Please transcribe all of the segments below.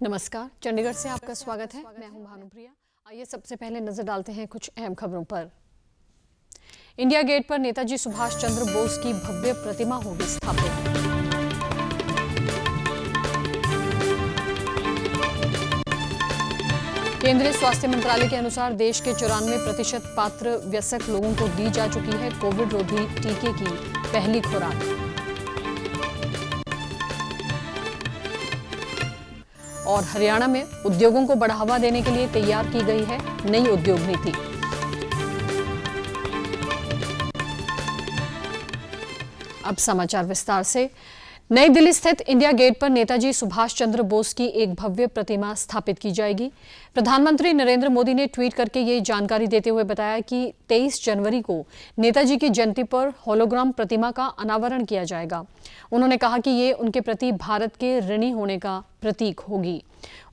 नमस्कार, चंडीगढ़ से आपका स्वागत है। मैं हूं भानुप्रिया। आइए सबसे पहले नजर डालते हैं कुछ अहम खबरों पर। इंडिया गेट पर नेताजी सुभाष चंद्र बोस की भव्य प्रतिमा होगी स्थापित। केंद्रीय स्वास्थ्य मंत्रालय के अनुसार देश के 94% पात्र वयस्क लोगों को दी जा चुकी है कोविड रोधी टीके की पहली खुराक। और हरियाणा में उद्योगों को बढ़ावा देने के लिए तैयार की गई है नई उद्योग नीति। अब समाचार विस्तार से। नई दिल्ली स्थित इंडिया गेट पर नेताजी सुभाष चंद्र बोस की एक भव्य प्रतिमा स्थापित की जाएगी। प्रधानमंत्री नरेंद्र मोदी ने ट्वीट करके ये जानकारी देते हुए बताया कि 23 जनवरी को नेताजी की जयंती पर होलोग्राम प्रतिमा का अनावरण किया जाएगा। उन्होंने कहा कि ये उनके प्रति भारत के ऋणी होने का प्रतीक होगी।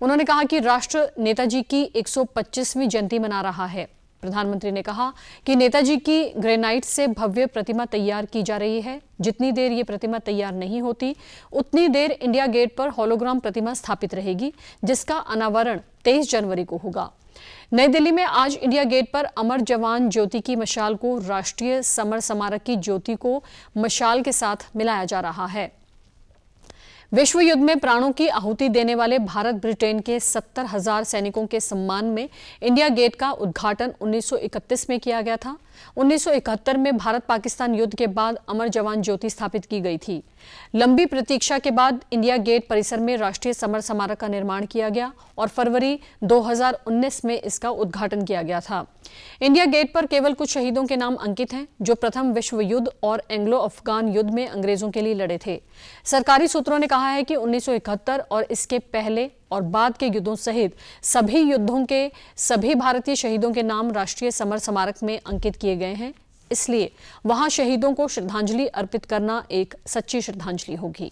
उन्होंने कहा कि राष्ट्र नेताजी की 125वीं जयंती मना रहा है। प्रधानमंत्री ने कहा कि नेताजी की ग्रेनाइट से भव्य प्रतिमा तैयार की जा रही है। जितनी देर ये प्रतिमा तैयार नहीं होती उतनी देर इंडिया गेट पर होलोग्राम प्रतिमा स्थापित रहेगी, जिसका अनावरण 23 जनवरी को होगा। नई दिल्ली में आज इंडिया गेट पर अमर जवान ज्योति की मशाल को राष्ट्रीय समर स्मारक की ज्योति को मशाल के साथ मिलाया जा रहा है। विश्व युद्ध में प्राणों की आहुति देने वाले भारत ब्रिटेन के 70,000 सैनिकों के सम्मान में इंडिया गेट का उद्घाटन 1931 में किया गया था। 1971 में भारत पाकिस्तान युद्ध के बाद अमर जवान ज्योति स्थापित की गई थी। लंबी प्रतीक्षा के बाद इंडिया गेट परिसर में राष्ट्रीय समर स्मारक का निर्माण किया गया और फरवरी 2019 में इसका उद्घाटन किया गया था। इंडिया गेट पर केवल कुछ शहीदों के नाम अंकित हैं जो प्रथम विश्व युद्ध और एंग्लो अफगान युद्ध में अंग्रेजों के लिए लड़े थे। सरकारी सूत्रों ने कहा है कि 1971 और इसके पहले और बाद के युद्धों सहित सभी युद्धों के सभी भारतीय शहीदों के नाम राष्ट्रीय समर स्मारक में अंकित किए गए हैं। इसलिए वहां शहीदों को श्रद्धांजलि अर्पित करना एक सच्ची श्रद्धांजलि होगी।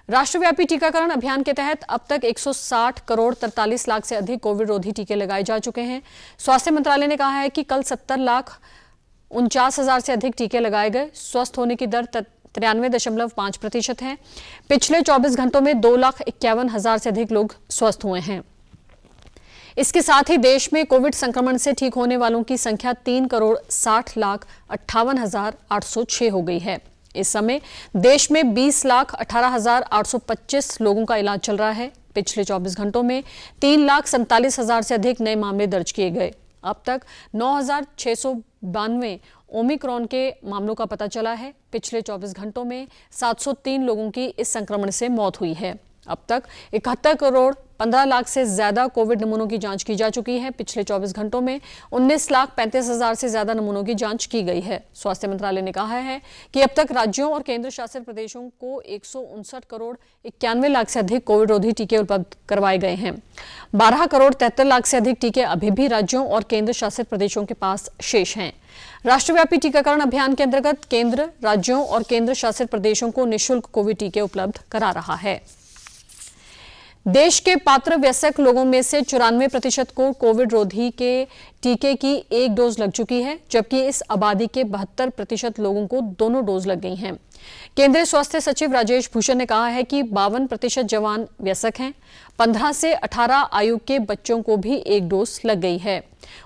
राष्ट्रव्यापी टीकाकरण अभियान के तहत अब तक 160 करोड़ 43 लाख से अधिक कोविड रोधी टीके लगाए जा चुके हैं। स्वास्थ्य मंत्रालय ने कहा है कि कल 70,49,000 से अधिक टीके लगाए गए। स्वस्थ होने की दर 93.5% है। पिछले 24 घंटों में 2,51,000 से अधिक लोग स्वस्थ हुए हैं। इसके साथ ही देश में कोविड संक्रमण से ठीक होने वालों की संख्या 3,60,58,806 हो गई है। इस समय देश में 20,18,825 लोगों का इलाज चल रहा है। पिछले 24 घंटों में 3,47,000 से अधिक नए मामले दर्ज किए गए। अब तक 9,692 ओमिक्रॉन के मामलों का पता चला है। पिछले 24 घंटों में 703 लोगों की इस संक्रमण से मौत हुई है। अब तक 71 करोड़ 15 लाख से ज्यादा कोविड नमूनों की जांच की जा चुकी है। पिछले 24 घंटों में 19,35,000 से ज्यादा नमूनों की जांच की गई है। स्वास्थ्य मंत्रालय ने कहा है कि अब तक राज्यों और केंद्र शासित प्रदेशों को 159 करोड़ 91 लाख से अधिक कोविड रोधी टीके उपलब्ध करवाए गए हैं। 12 करोड़ 73 लाख से अधिक टीके अभी भी राज्यों और केंद्र शासित प्रदेशों के पास शेष हैं। राष्ट्रव्यापी टीकाकरण अभियान के अंतर्गत केंद्र राज्यों और केंद्र शासित प्रदेशों को निःशुल्क कोविड टीके उपलब्ध करा रहा है। देश के पात्र वयस्क लोगों में से 94% को कोविड रोधी के टीके की एक डोज लग चुकी है, जबकि इस आबादी के 72% लोगों को दोनों डोज लग गई हैं। केंद्रीय स्वास्थ्य सचिव राजेश भूषण ने कहा है कि 52% जवान वयस्क हैं। 15 से 18 आयु के बच्चों को भी एक डोज लग गई है।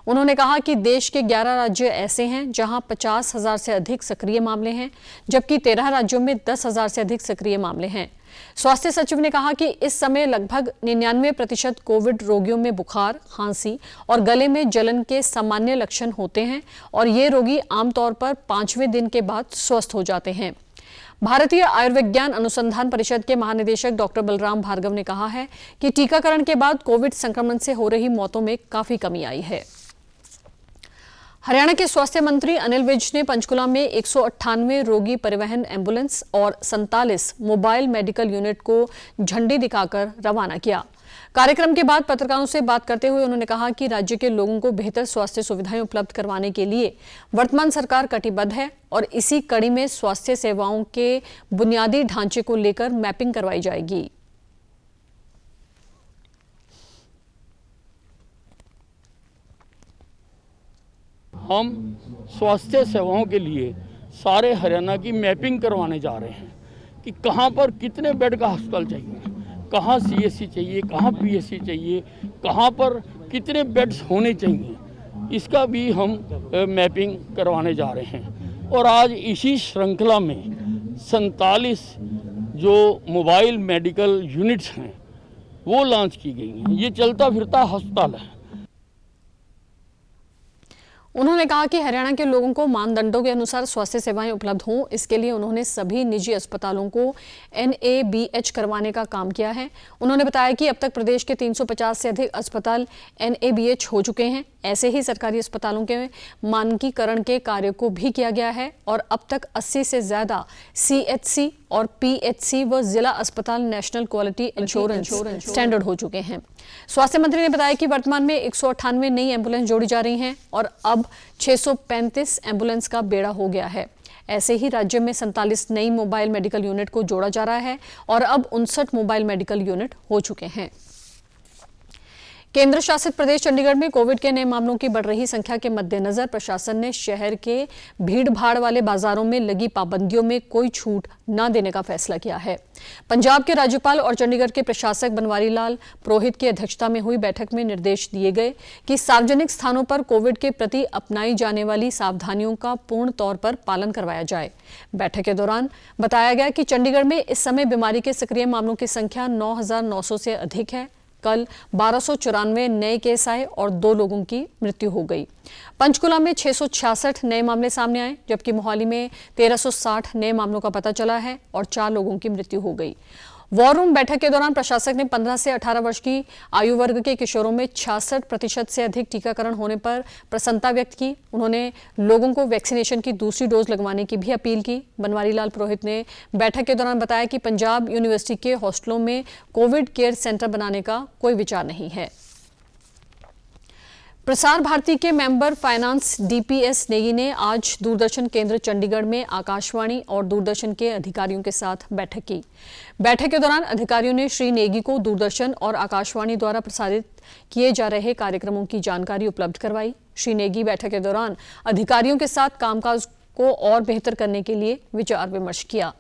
उन्होंने कहा कि देश के 11 राज्य ऐसे हैं जहां 50,000 से अधिक सक्रिय मामले हैं, जबकि 13 राज्यों में 10,000 से अधिक सक्रिय मामले हैं। स्वास्थ्य सचिव ने कहा कि इस समय लगभग 99% कोविड रोगियों में बुखार, खांसी और गले में जलन के सामान्य लक्षण होते हैं और ये रोगी आमतौर पर 5वें दिन के बाद स्वस्थ हो जाते हैं। भारतीय आयुर्विज्ञान अनुसंधान परिषद के महानिदेशक डॉक्टर बलराम भार्गव ने कहा है कि टीकाकरण के बाद कोविड संक्रमण से हो रही मौतों में काफी कमी आई है। हरियाणा के स्वास्थ्य मंत्री अनिल विज ने पंचकुला में 198 रोगी परिवहन एम्बुलेंस और 47 मोबाइल मेडिकल यूनिट को झंडी दिखाकर रवाना किया। कार्यक्रम के बाद पत्रकारों से बात करते हुए उन्होंने कहा कि राज्य के लोगों को बेहतर स्वास्थ्य सुविधाएं उपलब्ध करवाने के लिए वर्तमान सरकार कटिबद्ध है और इसी कड़ी में स्वास्थ्य सेवाओं के बुनियादी ढांचे को लेकर मैपिंग करवाई जाएगी। हम स्वास्थ्य सेवाओं के लिए सारे हरियाणा की मैपिंग करवाने जा रहे हैं कि कहां पर कितने बेड का अस्पताल चाहिए। कहाँ CSC चाहिए, कहाँ PSC चाहिए, कहाँ पर कितने बेड्स होने चाहिए, इसका भी हम मैपिंग करवाने जा रहे हैं। और आज इसी श्रृंखला में 47 जो मोबाइल मेडिकल यूनिट्स हैं वो लॉन्च की गई हैं। ये चलता फिरता अस्पताल है। उन्होंने कहा कि हरियाणा के लोगों को मानदंडों के अनुसार स्वास्थ्य सेवाएं उपलब्ध हों, इसके लिए उन्होंने सभी निजी अस्पतालों को NABH करवाने का काम किया है। उन्होंने बताया कि अब तक प्रदेश के 350 से अधिक अस्पताल NABH हो चुके हैं। ऐसे ही सरकारी अस्पतालों के मानकीकरण के कार्य को भी किया गया है और अब तक 80 से ज्यादा CHC और PHC व जिला अस्पताल नेशनल क्वालिटी इंश्योरेंस स्टैंडर्ड हो चुके हैं। स्वास्थ्य मंत्री ने बताया कि वर्तमान में 198 नई एम्बुलेंस जोड़ी जा रही हैं और अब 635 एम्बुलेंस का बेड़ा हो गया है। ऐसे ही राज्य में 47 नई मोबाइल मेडिकल यूनिट को जोड़ा जा रहा है और अब 59 मोबाइल मेडिकल यूनिट हो चुके हैं। केंद्र शासित प्रदेश चंडीगढ़ में कोविड के नए मामलों की बढ़ रही संख्या के मद्देनजर प्रशासन ने शहर के भीड़ भाड़ वाले बाजारों में लगी पाबंदियों में कोई छूट न देने का फैसला किया है। पंजाब के राज्यपाल और चंडीगढ़ के प्रशासक बनवारी लाल पुरोहित की अध्यक्षता में हुई बैठक में निर्देश दिए गए कि सार्वजनिक स्थानों पर कोविड के प्रति अपनाई जाने वाली सावधानियों का पूर्ण तौर पर पालन करवाया जाए। बैठक के दौरान बताया गया कि चंडीगढ़ में इस समय बीमारी के सक्रिय मामलों की संख्या 9,900 से अधिक है। कल 1294 नए केस आए और 2 लोगों की मृत्यु हो गई। पंचकुला में 666 नए मामले सामने आए, जबकि मोहाली में 1360 नए मामलों का पता चला है और 4 लोगों की मृत्यु हो गई। वॉर रूम बैठक के दौरान प्रशासक ने 15 से 18 वर्ष की आयु वर्ग के किशोरों में 66% से अधिक टीकाकरण होने पर प्रसन्नता व्यक्त की। उन्होंने लोगों को वैक्सीनेशन की दूसरी डोज लगवाने की भी अपील की। बनवारी लाल पुरोहित ने बैठक के दौरान बताया कि पंजाब यूनिवर्सिटी के हॉस्टलों में कोविड केयर सेंटर बनाने का कोई विचार नहीं है। प्रसार भारती के मेंबर फाइनेंस DPS नेगी ने आज दूरदर्शन केंद्र चंडीगढ़ में आकाशवाणी और दूरदर्शन के अधिकारियों के साथ बैठक की। बैठक के दौरान अधिकारियों ने श्री नेगी को दूरदर्शन और आकाशवाणी द्वारा प्रसारित किए जा रहे कार्यक्रमों की जानकारी उपलब्ध करवाई। श्री नेगी बैठक के दौरान अधिकारियों के साथ कामकाज को और बेहतर करने के लिए विचार विमर्श किया।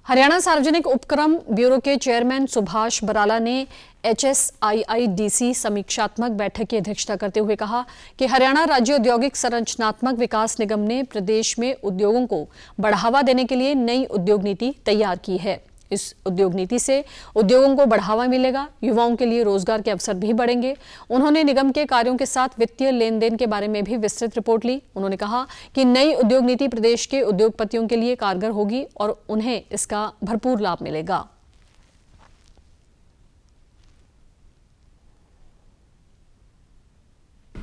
हरियाणा सार्वजनिक उपक्रम ब्यूरो के चेयरमैन सुभाष बराला ने HSIIDC समीक्षात्मक बैठक की अध्यक्षता करते हुए कहा कि हरियाणा राज्य औद्योगिक संरचनात्मक विकास निगम ने प्रदेश में उद्योगों को बढ़ावा देने के लिए नई उद्योग नीति तैयार की है। इस उद्योग नीति से उद्योगों को बढ़ावा मिलेगा, युवाओं के लिए रोजगार के अवसर भी बढ़ेंगे। उन्होंने निगम के कार्यों के साथ वित्तीय लेन देन के बारे में भी विस्तृत रिपोर्ट ली। उन्होंने कहा कि नई उद्योग नीति प्रदेश के उद्योगपतियों के लिए कारगर होगी और उन्हें इसका भरपूर लाभ मिलेगा।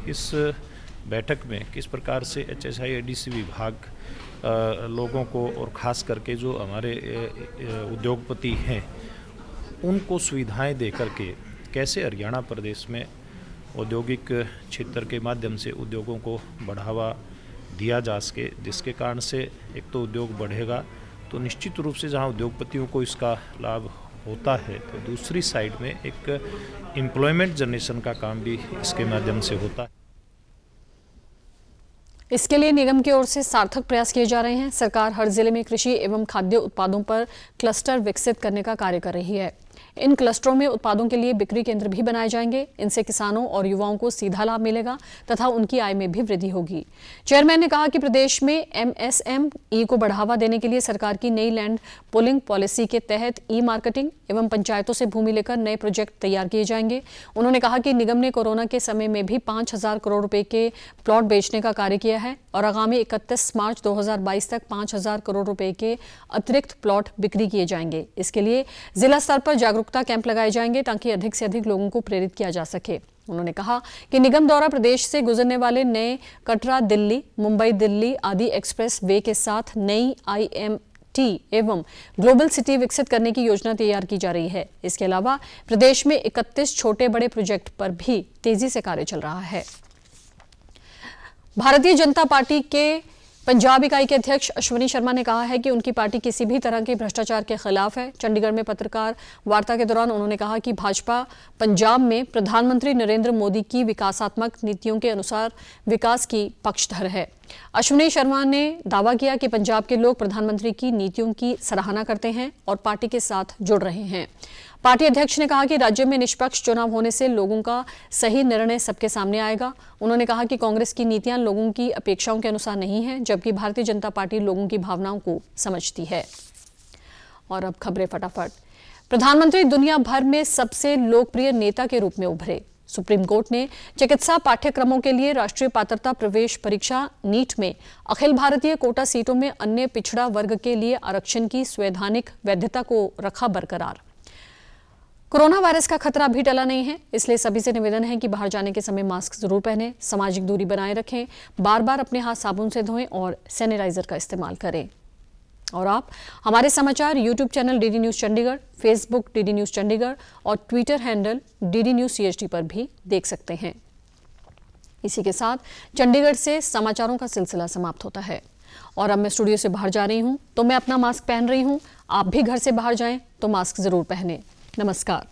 इस बैठक में किस प्रकार से HSIIDC विभाग लोगों को और ख़ास करके जो हमारे उद्योगपति हैं उनको सुविधाएं दे करके कैसे हरियाणा प्रदेश में औद्योगिक क्षेत्र के माध्यम से उद्योगों को बढ़ावा दिया जा सके, जिसके कारण से एक तो उद्योग बढ़ेगा तो निश्चित रूप से जहां उद्योगपतियों को इसका लाभ होता है तो दूसरी साइड में एक एम्प्लॉयमेंट जनरेशन का काम भी इसके माध्यम से होता है। इसके लिए निगम की ओर से सार्थक प्रयास किए जा रहे हैं। सरकार हर जिले में कृषि एवं खाद्य उत्पादों पर क्लस्टर विकसित करने का कार्य कर रही है। इन क्लस्टरों में उत्पादों के लिए बिक्री केंद्र भी बनाए जाएंगे। इनसे किसानों और युवाओं को सीधा लाभ मिलेगा तथा उनकी आय में भी वृद्धि होगी। चेयरमैन ने कहा कि प्रदेश में MSME को बढ़ावा देने के लिए सरकार की नई लैंड पुलिंग पॉलिसी के तहत ई-मार्केटिंग एवं पंचायतों से भूमि लेकर नए प्रोजेक्ट तैयार किए जाएंगे। उन्होंने कहा कि निगम ने कोरोना के समय में भी 5,000 करोड़ रुपए के प्लॉट बेचने का कार्य किया है और आगामी 31 मार्च 2022 तक 5,000 करोड़ रुपए के अतिरिक्त प्लॉट बिक्री किए जाएंगे। इसके लिए जिला स्तर पर जागरूकता कैंप लगाए जाएंगे ताकि अधिक से अधिक लोगों को प्रेरित किया जा सके। उन्होंने कहा कि निगम द्वारा प्रदेश से गुजरने वाले नए कटरा दिल्ली, मुंबई दिल्ली आदि एक्सप्रेस वे के साथ नई IMT एवं ग्लोबल सिटी विकसित करने की योजना तैयार की जा रही है। इसके अलावा प्रदेश में 31 छोटे बड़े प्रोजेक्ट पर भी तेजी से कार्य चल रहा है। भारतीय जनता पार्टी के पंजाब इकाई के अध्यक्ष अश्विनी शर्मा ने कहा है कि उनकी पार्टी किसी भी तरह के भ्रष्टाचार के खिलाफ है। चंडीगढ़ में पत्रकार वार्ता के दौरान उन्होंने कहा कि भाजपा पंजाब में प्रधानमंत्री नरेंद्र मोदी की विकासात्मक नीतियों के अनुसार विकास की पक्षधर है। अश्विनी शर्मा ने दावा किया कि पंजाब के लोग प्रधानमंत्री की नीतियों की सराहना करते हैं और पार्टी के साथ जुड़ रहे हैं। पार्टी अध्यक्ष ने कहा कि राज्य में निष्पक्ष चुनाव होने से लोगों का सही निर्णय सबके सामने आएगा। उन्होंने कहा कि कांग्रेस की नीतियां लोगों की अपेक्षाओं के अनुसार नहीं है, जबकि भारतीय जनता पार्टी लोगों की भावनाओं को समझती है। और अब खबरें फटाफट। प्रधानमंत्री दुनिया भर में सबसे लोकप्रिय नेता के रूप में उभरे। सुप्रीम कोर्ट ने चिकित्सा पाठ्यक्रमों के लिए राष्ट्रीय पात्रता प्रवेश परीक्षा नीट में अखिल भारतीय कोटा सीटों में अन्य पिछड़ा वर्ग के लिए आरक्षण की संवैधानिक वैधता को रखा बरकरार। कोरोना वायरस का खतरा अभी टला नहीं है, इसलिए सभी से निवेदन है कि बाहर जाने के समय मास्क जरूर पहनें, सामाजिक दूरी बनाए रखें, बार बार अपने हाथ साबुन से धोएं और सैनिटाइजर का इस्तेमाल करें। और आप हमारे समाचार YouTube channel DD News Chandigarh, Facebook DD News Chandigarh और Twitter handle DD News CHD पर भी देख सकते हैं। इसी के साथ चंडीगढ़ से समाचारों का सिलसिला समाप्त होता है और अब मैं स्टूडियो से बाहर जा रही हूं तो मैं अपना मास्क पहन रही हूं। आप भी घर से बाहर जाएं तो मास्क जरूर पहनें। नमस्कार।